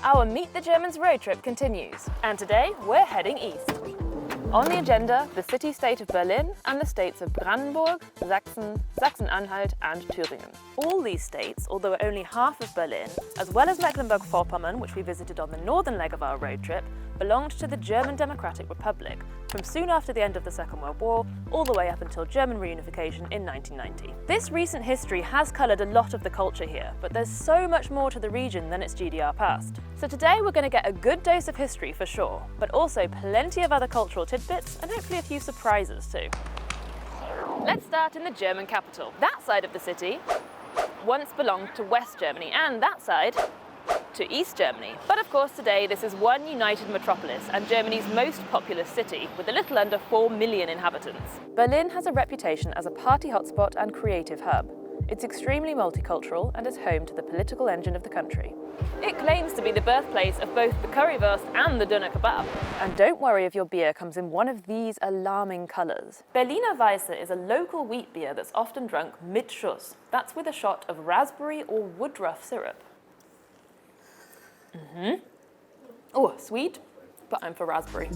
Our Meet the Germans road trip continues, and today we're heading east. On the agenda, the city-state of Berlin and the states of Brandenburg, Sachsen, Sachsen-Anhalt and Thüringen. All these states, although only half of Berlin, as well as Mecklenburg-Vorpommern, which we visited on the northern leg of our road trip, belonged to the German Democratic Republic from soon after the end of the Second World War all the way up until German reunification in 1990. This recent history has coloured a lot of the culture here, but there's so much more to the region than its GDR past. So today we're going to get a good dose of history for sure, but also plenty of other cultural tidbits and hopefully a few surprises too. Let's start in the German capital. That side of the city once belonged to West Germany and that side to East Germany. But of course today this is one united metropolis and Germany's most populous city with a little under 4 million inhabitants. Berlin has a reputation as a party hotspot and creative hub. It's extremely multicultural and is home to the political engine of the country. It claims to be the birthplace of both the currywurst and the doner kebab. And don't worry if your beer comes in one of these alarming colours. Berliner Weiße is a local wheat beer that's often drunk mit Schuss. That's with a shot of raspberry or woodruff syrup. Oh, sweet, but I'm for raspberry.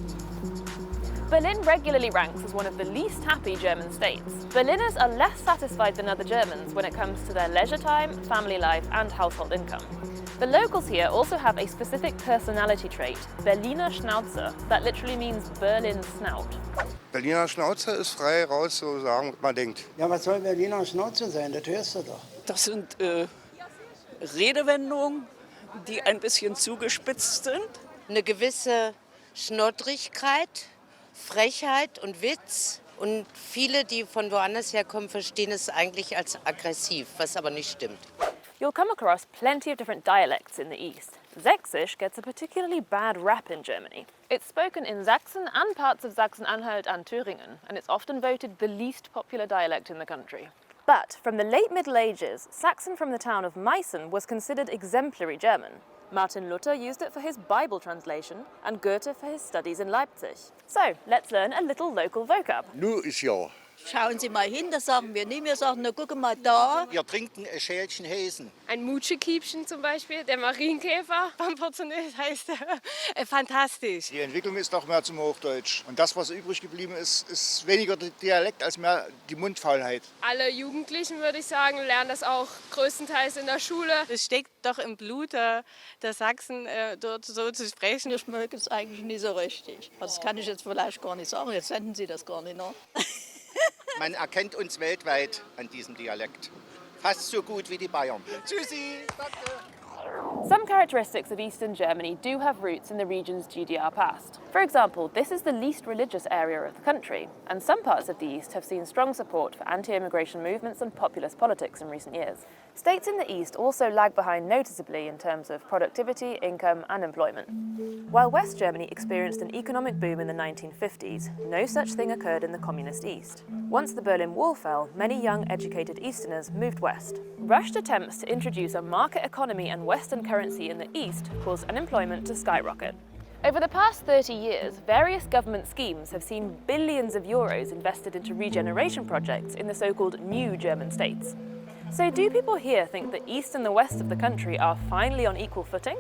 Berlin regularly ranks as one of the least happy German states. Berliners are less satisfied than other Germans when it comes to their leisure time, family life and household income. The locals here also have a specific personality trait, Berliner Schnauze, that literally means Berlin snout. Berliner Schnauze ist frei raus, so sagen, was man denkt. Ja, was soll Berliner Schnauze sein? Das hörst du doch. Das sind Redewendungen, die ein bisschen zugespitzt sind. Eine gewisse Schnoddrigkeit, Frechheit und Witz. Und viele, die von woanders herkommen, verstehen es eigentlich als aggressiv, was aber nicht stimmt. You'll come across plenty of different dialects in the east. Sächsisch gets a particularly bad rap in Germany. It's spoken in Sachsen and parts of Sachsen-Anhalt and Thüringen, and it's often voted the least popular dialect in the country. But from the late Middle Ages, Saxon from the town of Meißen was considered exemplary German. Martin Luther used it for his Bible translation and Goethe for his studies in Leipzig. So, let's learn a little local vocab. Nu ist ja. Schauen Sie mal hin, das sagen wir nicht. Wir sagen, na guck mal da. Wir trinken ein Schälchen Häsen. Ein Mutschekiebchen zum Beispiel, der Marienkäfer. Bomforzionös heißt er. Fantastisch. Die Entwicklung ist doch mehr zum Hochdeutsch. Und das, was übrig geblieben ist, ist weniger der Dialekt als mehr die Mundfaulheit. Alle Jugendlichen, würde ich sagen, lernen das auch größtenteils in der Schule. Es steckt doch im Blut der Sachsen, dort so zu sprechen. Ich möge es eigentlich nicht so richtig. Das kann ich jetzt vielleicht gar nicht sagen. Jetzt senden Sie das gar nicht noch. Man erkennt uns weltweit an diesem Dialekt. Fast so gut wie die Bayern. Tschüssi, danke. Some characteristics of Eastern Germany do have roots in the region's GDR past. For example, this is the least religious area of the country, and some parts of the East have seen strong support for anti-immigration movements and populist politics in recent years. States in the East also lag behind noticeably in terms of productivity, income and employment. While West Germany experienced an economic boom in the 1950s, no such thing occurred in the communist East. Once the Berlin Wall fell, many young educated Easterners moved west. Rushed attempts to introduce a market economy and Western currency in the East caused unemployment to skyrocket. Over the past 30 years, various government schemes have seen billions of euros invested into regeneration projects in the so-called new German states. So do people here think the East and the West of the country are finally on equal footing?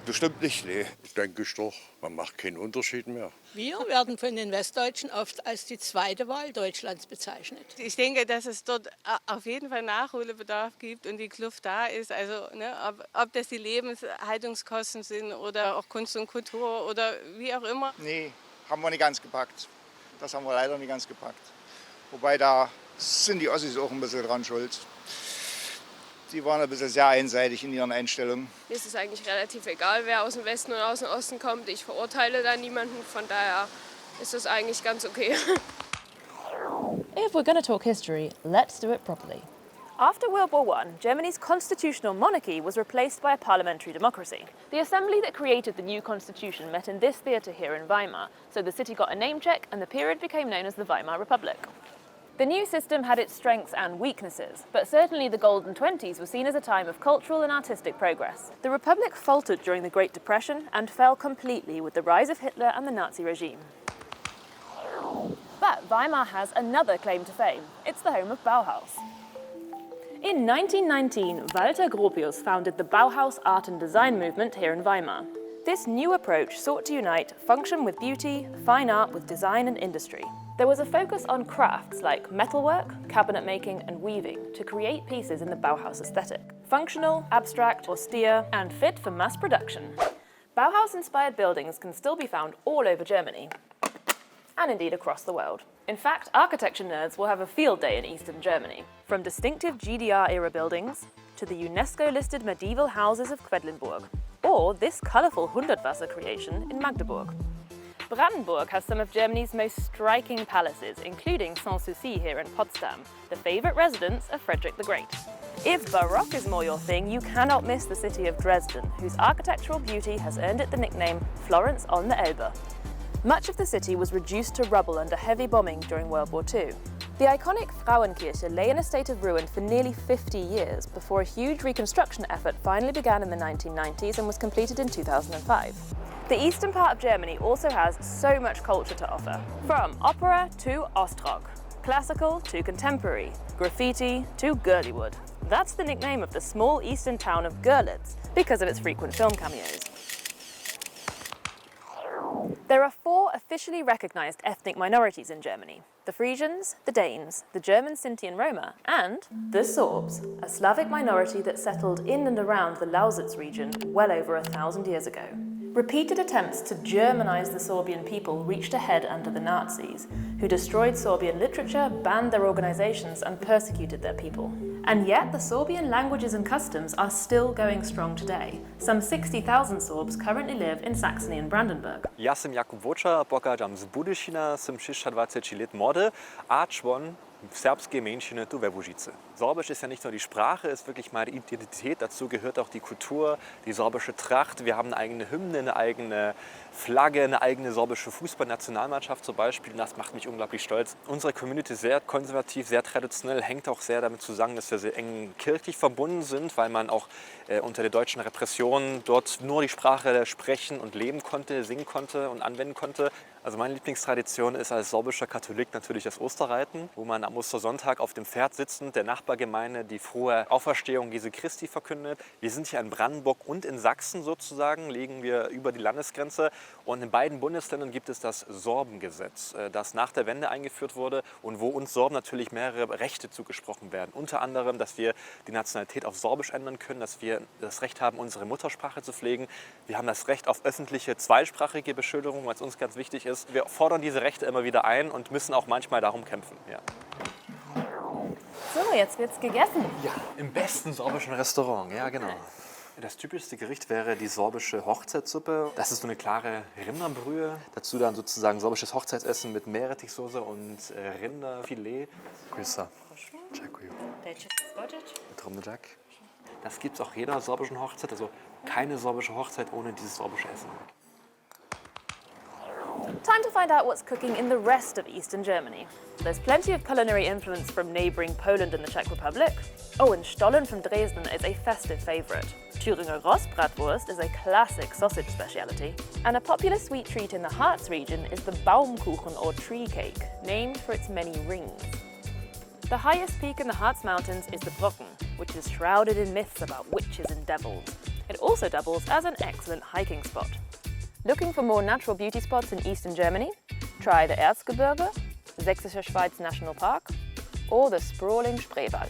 Bestimmt nicht, nee. Denke ich doch. Man macht keinen Unterschied mehr. Wir werden von den Westdeutschen oft als die zweite Wahl Deutschlands bezeichnet. Ich denke, dass es dort auf jeden Fall Nachholbedarf gibt und die Kluft da ist. Also, ne, ob das die Lebenshaltungskosten sind oder auch Kunst und Kultur oder wie auch immer. Nee, haben wir nicht ganz gepackt. Das haben wir leider nicht ganz gepackt. Wobei da sind die Ossis auch ein bisschen dran schuld. Die waren ein bisschen sehr einseitig in ihren Einstellungen. Mir ist es eigentlich relativ egal, wer aus dem Westen oder aus dem Osten kommt. Ich verurteile da niemanden, von daher ist es eigentlich ganz okay. If we're going to talk history, let's do it properly. After World War I, Germany's constitutional monarchy was replaced by a parliamentary democracy. The assembly that created the new constitution met in this theatre here in Weimar, so the city got a name check and the period became known as the Weimar Republic. The new system had its strengths and weaknesses, but certainly the Golden Twenties were seen as a time of cultural and artistic progress. The Republic faltered during the Great Depression and fell completely with the rise of Hitler and the Nazi regime. But Weimar has another claim to fame. It's the home of Bauhaus. In 1919, Walter Gropius founded the Bauhaus art and design movement here in Weimar. This new approach sought to unite function with beauty, fine art with design and industry. There was a focus on crafts like metalwork, cabinet making and weaving to create pieces in the Bauhaus aesthetic. Functional, abstract, austere and fit for mass production. Bauhaus-inspired buildings can still be found all over Germany, and indeed across the world. In fact, architecture nerds will have a field day in Eastern Germany. From distinctive GDR-era buildings to the UNESCO-listed medieval houses of Quedlinburg, or this colourful Hundertwasser creation in Magdeburg. Brandenburg has some of Germany's most striking palaces, including Sanssouci here in Potsdam, the favourite residence of Frederick the Great. If Baroque is more your thing, you cannot miss the city of Dresden, whose architectural beauty has earned it the nickname Florence on the Elbe. Much of the city was reduced to rubble under heavy bombing during World War II. The iconic Frauenkirche lay in a state of ruin for nearly 50 years before a huge reconstruction effort finally began in the 1990s and was completed in 2005. The eastern part of Germany also has so much culture to offer. From opera to Ostrock, classical to contemporary, graffiti to Girlywood. That's the nickname of the small eastern town of Görlitz because of its frequent film cameos. There are 4 officially recognized ethnic minorities in Germany: the Frisians, the Danes, the German Sinti and Roma, and the Sorbs, a Slavic minority that settled in and around the Lausitz region well over 1,000 years ago. Repeated attempts to Germanize the Sorbian people reached a head under the Nazis, who destroyed Sorbian literature, banned their organizations, and persecuted their people. And yet, the Sorbian languages and customs are still going strong today. Some 60,000 Sorbs currently live in Saxony and Brandenburg. Ja sam Jakub Voča, pochádam z Budyšina, jsem 26 let młody, a człon serbskie Männchen tu we Łužice. Sorbisch ist ja nicht nur die Sprache, ist wirklich meine Identität. Dazu gehört auch die Kultur, die sorbische Tracht. Wir haben eine eigene Hymne, eine eigene Flagge, eine eigene sorbische Fußballnationalmannschaft zum Beispiel. Und das macht mich unglaublich stolz. Unsere Community ist sehr konservativ, sehr traditionell, hängt auch sehr damit zusammen, dass wir sehr eng kirchlich verbunden sind, weil man auch unter der deutschen Repression dort nur die Sprache sprechen und leben konnte, singen konnte und anwenden konnte. Also meine Lieblingstradition ist als sorbischer Katholik natürlich das Osterreiten, wo man am Ostersonntag auf dem Pferd sitzend der Nachbargemeinde die frohe Auferstehung Jesu Christi verkündet. Wir sind hier in Brandenburg und in Sachsen sozusagen, liegen wir über die Landesgrenze. Und in beiden Bundesländern gibt es das Sorbengesetz, das nach der Wende eingeführt wurde und wo uns Sorben natürlich mehrere Rechte zugesprochen werden. Unter anderem, dass wir die Nationalität auf Sorbisch ändern können, dass wir das Recht haben, unsere Muttersprache zu pflegen. Wir haben das Recht auf öffentliche zweisprachige Beschilderung, was uns ganz wichtig ist. Wir fordern diese Rechte immer wieder ein und müssen auch manchmal darum kämpfen. Ja. So, jetzt wird's gegessen. Ja, im besten sorbischen Restaurant, ja genau. Das typischste Gericht wäre die sorbische Hochzeitssuppe. Das ist so eine klare Rinderbrühe. Dazu dann sozusagen sorbisches Hochzeitsessen mit Meerrettichsoße und Rinderfilet. Grüße. Das gibt es auch jeder sorbischen Hochzeit. Also keine sorbische Hochzeit ohne dieses sorbische Essen. Time to find out what's cooking in the rest of Eastern Germany. There's plenty of culinary influence from neighbouring Poland and the Czech Republic. Oh, and Stollen from Dresden is a festive favourite. Thüringer Rostbratwurst is a classic sausage speciality. And a popular sweet treat in the Harz region is the Baumkuchen or tree cake, named for its many rings. The highest peak in the Harz Mountains is the Brocken, which is shrouded in myths about witches and devils. It also doubles as an excellent hiking spot. Looking for more natural beauty spots in Eastern Germany? Try the Erzgebirge, Sächsische Schweiz National Park, or the sprawling Spreewald.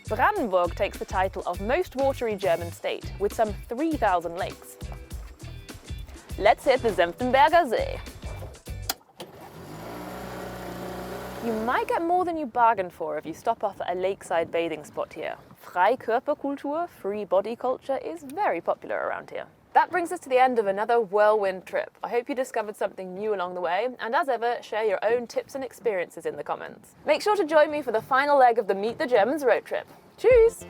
Brandenburg takes the title of most watery German state, with some 3,000 lakes. Let's hit the Senftenberger See. You might get more than you bargained for if you stop off at a lakeside bathing spot here. Freikörperkultur, free body culture, is very popular around here. That brings us to the end of another whirlwind trip. I hope you discovered something new along the way, and as ever, share your own tips and experiences in the comments. Make sure to join me for the final leg of the Meet the Germans road trip. Tschüss!